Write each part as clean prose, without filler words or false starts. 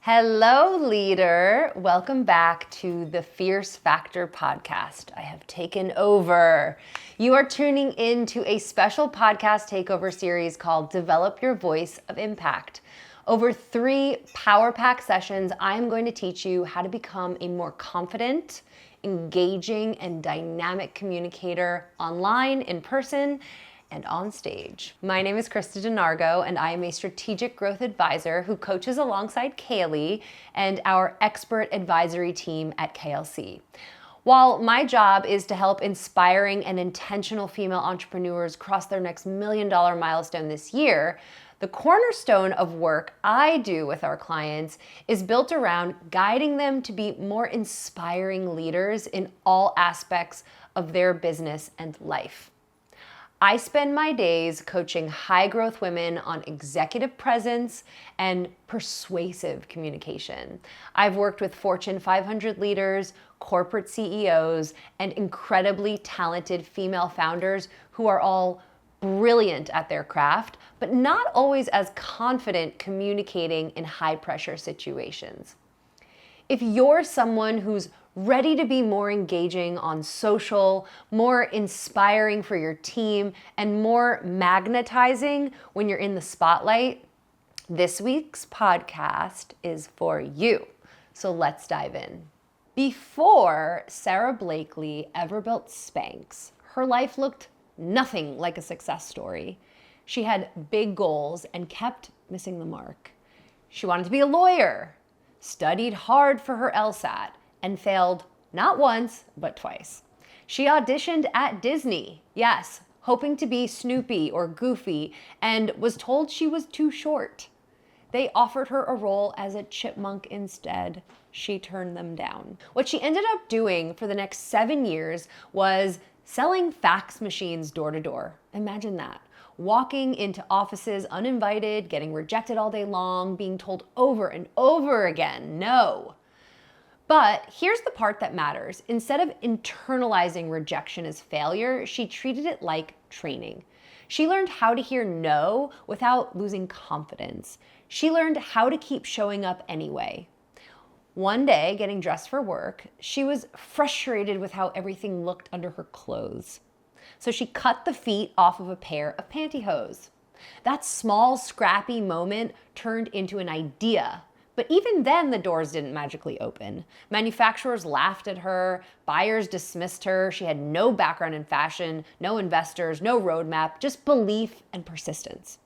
Hello, leader. Welcome back to the Fierce Factor podcast. I have taken over. You are tuning into a special podcast takeover series called Develop Your Voice of Impact. Over 3 Power Pack sessions, I am going to teach you how to become a more confident, engaging, and dynamic communicator online, in person, and on stage. My name is Krista Donargo, and I am a strategic growth advisor who coaches alongside Kaylee and our expert advisory team at KLC. While my job is to help inspiring and intentional female entrepreneurs cross their next $1 million milestone this year, the cornerstone of work I do with our clients is built around guiding them to be more inspiring leaders in all aspects of their business and life. I spend my days coaching high-growth women on executive presence and persuasive communication. I've worked with Fortune 500 leaders, corporate CEOs, and incredibly talented female founders who are all brilliant at their craft, but not always as confident communicating in high-pressure situations. If you're someone who's ready to be more engaging on social, more inspiring for your team, and more magnetizing when you're in the spotlight, this week's podcast is for you. So let's dive in. Before Sara Blakely ever built Spanx, her life looked nothing like a success story. She had big goals and kept missing the mark. She wanted to be a lawyer, studied hard for her LSAT, and failed not once, but twice. She auditioned at Disney, yes, hoping to be Snoopy or Goofy, and was told she was too short. They offered her a role as a chipmunk instead. She turned them down. What she ended up doing for the next 7 years was selling fax machines door to door. Imagine that. Walking into offices uninvited, getting rejected all day long, being told over and over again, no. But here's the part that matters. Instead of internalizing rejection as failure, she treated it like training. She learned how to hear no without losing confidence. She learned how to keep showing up anyway. One day, getting dressed for work, she was frustrated with how everything looked under her clothes. So she cut the feet off of a pair of pantyhose. That small, scrappy moment turned into an idea. But even then, the doors didn't magically open. Manufacturers laughed at her, buyers dismissed her, she had no background in fashion, no investors, no roadmap, just belief and persistence.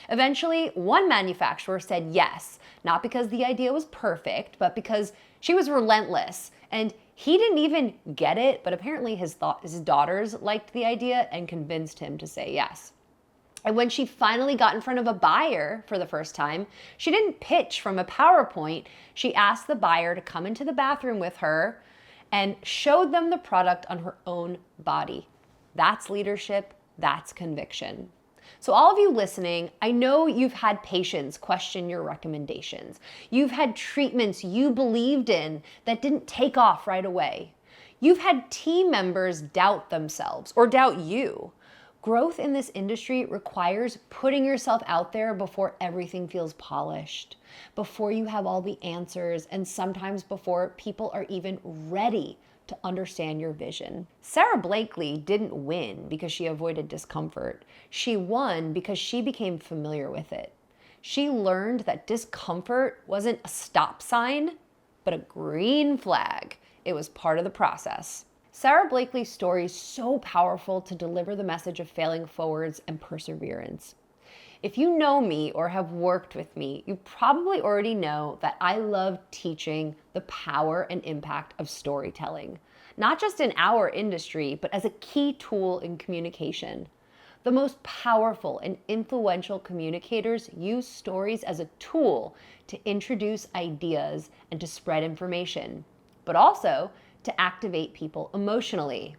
Eventually, one manufacturer said yes, not because the idea was perfect, but because she was relentless. And he didn't even get it, but apparently his daughters liked the idea and convinced him to say yes. And when she finally got in front of a buyer for the first time, she didn't pitch from a PowerPoint. She asked the buyer to come into the bathroom with her and showed them the product on her own body. That's leadership. That's conviction. So all of you listening, I know you've had patients question your recommendations. You've had treatments you believed in that didn't take off right away. You've had team members doubt themselves or doubt you. Growth in this industry requires putting yourself out there before everything feels polished, before you have all the answers, and sometimes before people are even ready to understand your vision. Sara Blakely didn't win because she avoided discomfort. She won because she became familiar with it. She learned that discomfort wasn't a stop sign, but a green flag. It was part of the process. Sara Blakely's story is so powerful to deliver the message of failing forwards and perseverance. If you know me or have worked with me, you probably already know that I love teaching the power and impact of storytelling, not just in our industry, but as a key tool in communication. The most powerful and influential communicators use stories as a tool to introduce ideas and to spread information, but also to activate people emotionally.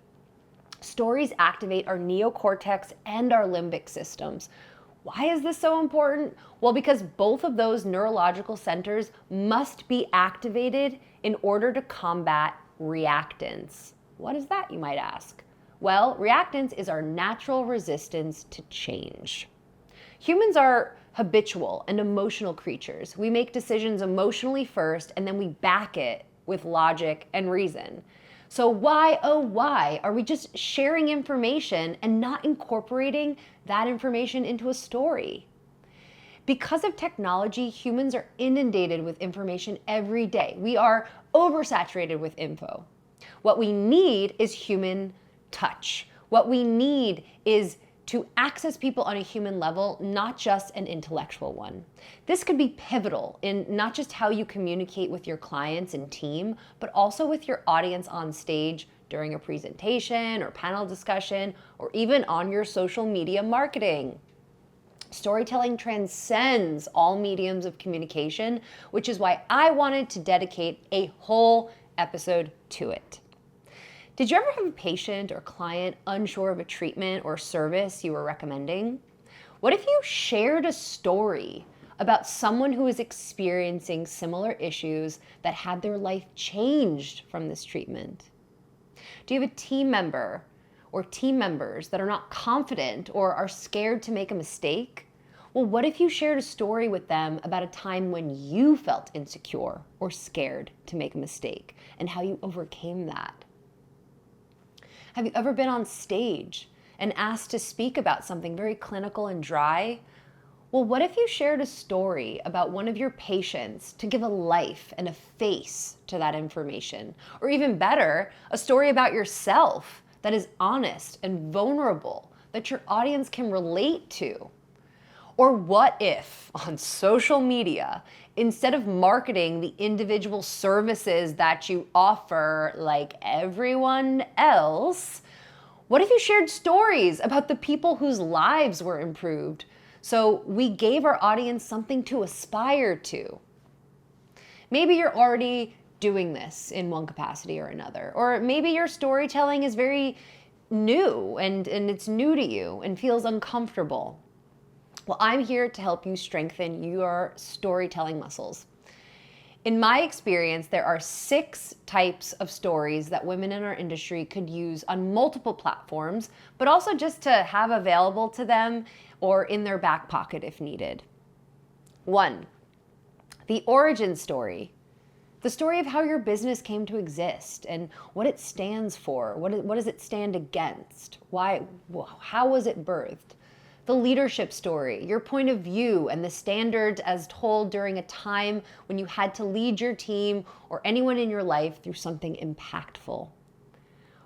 Stories activate our neocortex and our limbic systems. Why is this so important? Well, because both of those neurological centers must be activated in order to combat reactance. What is that, you might ask? Well, reactance is our natural resistance to change. Humans are habitual and emotional creatures. We make decisions emotionally first, and then we back it with logic and reason. So why, oh why, are we just sharing information and not incorporating that information into a story? Because of technology, humans are inundated with information every day. We are oversaturated with info. What we need is human touch. What we need is to access people on a human level, not just an intellectual one. This could be pivotal in not just how you communicate with your clients and team, but also with your audience on stage during a presentation or panel discussion, or even on your social media marketing. Storytelling transcends all mediums of communication, which is why I wanted to dedicate a whole episode to it. Did you ever have a patient or client unsure of a treatment or service you were recommending? What if you shared a story about someone who is experiencing similar issues that had their life changed from this treatment? Do you have a team member or team members that are not confident or are scared to make a mistake? Well, what if you shared a story with them about a time when you felt insecure or scared to make a mistake and how you overcame that? Have you ever been on stage and asked to speak about something very clinical and dry? Well, what if you shared a story about one of your patients to give a life and a face to that information? Or even better, a story about yourself that is honest and vulnerable, that your audience can relate to? Or what if on social media, instead of marketing the individual services that you offer like everyone else, what if you shared stories about the people whose lives were improved? So we gave our audience something to aspire to. Maybe you're already doing this in one capacity or another, or maybe your storytelling is very new and it's new to you and feels uncomfortable. Well, I'm here to help you strengthen your storytelling muscles. In my experience, there are 6 types of stories that women in our industry could use on multiple platforms, but also just to have available to them or in their back pocket if needed. 1, the origin story. The story of how your business came to exist and what it stands for. What does it stand against? Why? How was it birthed? The leadership story, your point of view and the standards as told during a time when you had to lead your team or anyone in your life through something impactful.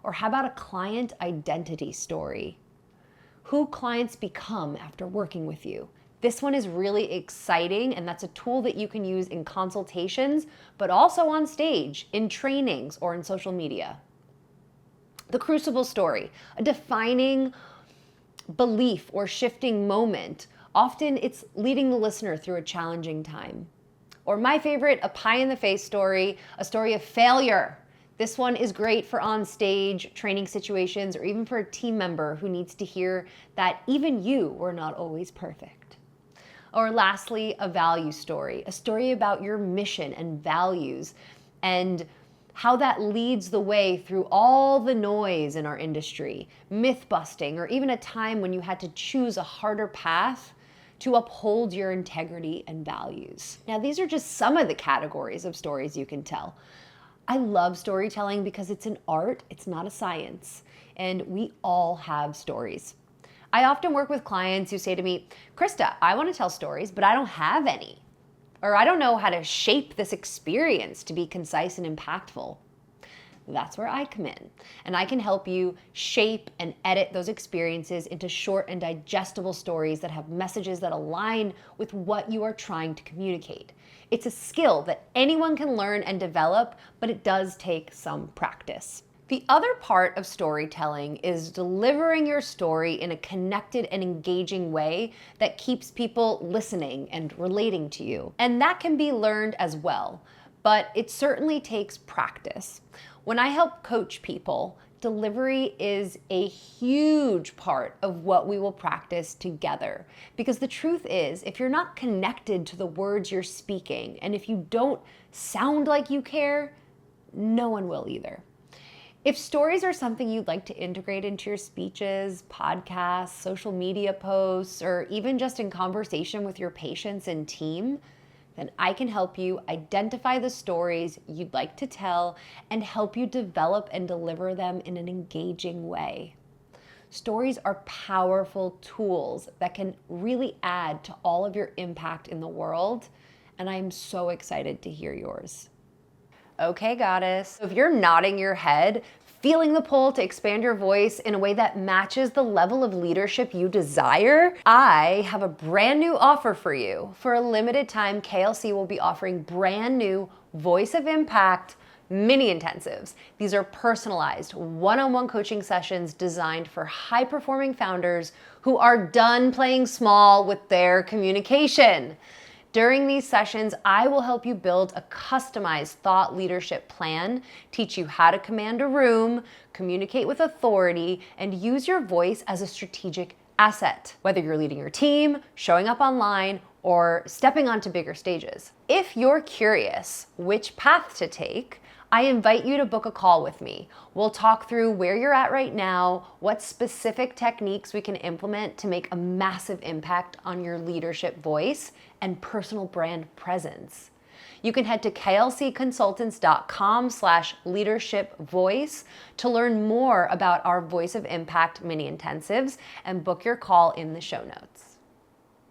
Or how about a client identity story? Who clients become after working with you. This one is really exciting, and that's a tool that you can use in consultations, but also on stage, in trainings, or in social media. The crucible story, a defining belief or shifting moment. Often it's leading the listener through a challenging time. Or my favorite, a pie in the face story, a story of failure. This one is great for on stage training situations or even for a team member who needs to hear that even you were not always perfect. Or lastly, a value story, a story about your mission and values and how that leads the way through all the noise in our industry, myth busting, or even a time when you had to choose a harder path to uphold your integrity and values. Now, these are just some of the categories of stories you can tell. I love storytelling because it's an art, it's not a science, and we all have stories. I often work with clients who say to me, Krista, I want to tell stories, but I don't have any. Or I don't know how to shape this experience to be concise and impactful. That's where I come in, and I can help you shape and edit those experiences into short and digestible stories that have messages that align with what you are trying to communicate. It's a skill that anyone can learn and develop, but it does take some practice. The other part of storytelling is delivering your story in a connected and engaging way that keeps people listening and relating to you. And that can be learned as well, but it certainly takes practice. When I help coach people, delivery is a huge part of what we will practice together. Because the truth is, if you're not connected to the words you're speaking, and if you don't sound like you care, no one will either. If stories are something you'd like to integrate into your speeches, podcasts, social media posts, or even just in conversation with your patients and team, then I can help you identify the stories you'd like to tell and help you develop and deliver them in an engaging way. Stories are powerful tools that can really add to all of your impact in the world, and I'm so excited to hear yours. Okay, goddess. If you're nodding your head, feeling the pull to expand your voice in a way that matches the level of leadership you desire, I have a brand new offer for you. For a limited time, KLC will be offering brand new Voice of Impact mini intensives. These are personalized one-on-one coaching sessions designed for high-performing founders who are done playing small with their communication. During these sessions, I will help you build a customized thought leadership plan, teach you how to command a room, communicate with authority, and use your voice as a strategic asset, whether you're leading your team, showing up online, or stepping onto bigger stages. If you're curious which path to take, I invite you to book a call with me. We'll talk through where you're at right now, what specific techniques we can implement to make a massive impact on your leadership voice and personal brand presence. You can head to klcconsultants.com/leadershipvoice to learn more about our Voice of Impact mini intensives and book your call in the show notes.